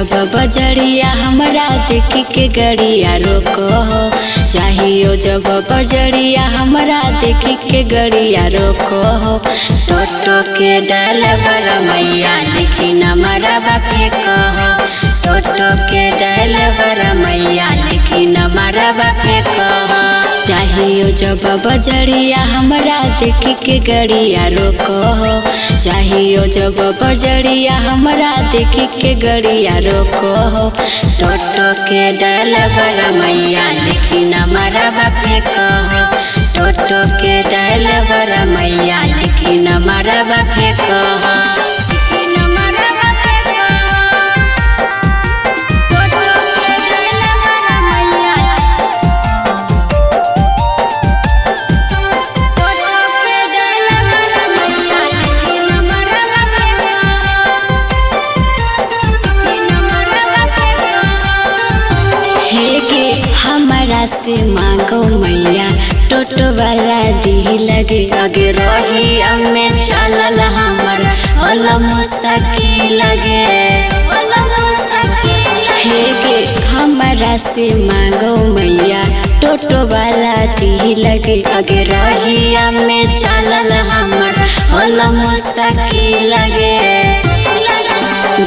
जब बजरिया हमरा देखी के गड़िया रोको हो। चाहियो जब बजरिया हमरा देखी के गड़िया रोको हो। टोटो के ड्राइवर मैया लिखी नंबरा बापे कहो। टोटो के ड्राइवर मैया लिखी नंबरा बापे कहो। चाहियो जब बजरिया हमरा देखी के गड़िया रोको हो। चाहियो जब बजरिया हमरा देखी के गड़िया रोको हो। टोटो के ड्राइवर मैया लिखी नंबरा बापे कहो। टोटो के ड्राइवर मैया लिखी नंबरा बापे कहो। हमारा से मांगो मैया टोटो वाला दी लगे। आगे रही हमें चलल हमारा मुसकी लगे। हेगे हमारा से मांगो मैया टोटो वाला दी लगे। आगे रही हमें चलल हमारा मुसकी लगे।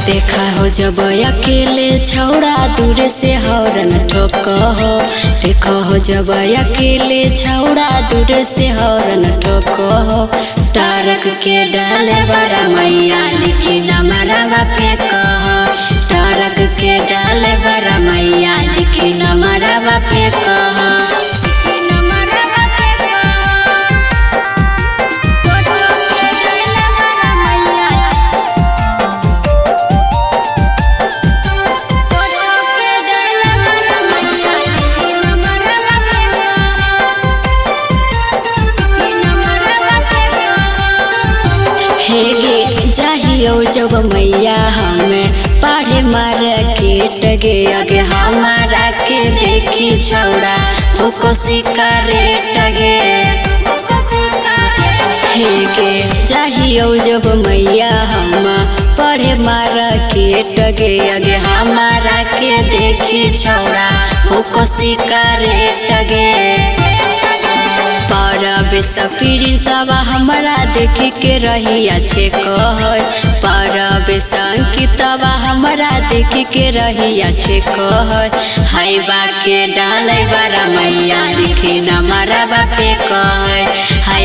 देखा हो जब अकेले छौड़ा दूर से हॉर्न ठोको हो। देखो हो जब अकेले छौड़ा दूर से हॉर्न ठोको हो। ट्रक के ड्राइवर मैया लिखी नंबरा बापे कहो। ट्रक के ड्राइवर मैया लिखी नंबरा बापे कहो। चाहियो जब मैया हमें पढ़े मार्केट गे। आगे हमारा के देखी छौड़ा भूको सिकरेट गे। हेगे चाहियो जब मैया हम पढ़े मार्केट गे। आगे हमारा के देखी छौड़ा भूको सिकरेट गे। पीड़ी सब हमारा देखी के रही अच्छे कह। परबेश अंकितवा हमारा देखी के रही अच्छे कह। हाईबा के ड्राइवर मैया लिखी नंबरा बापे कह।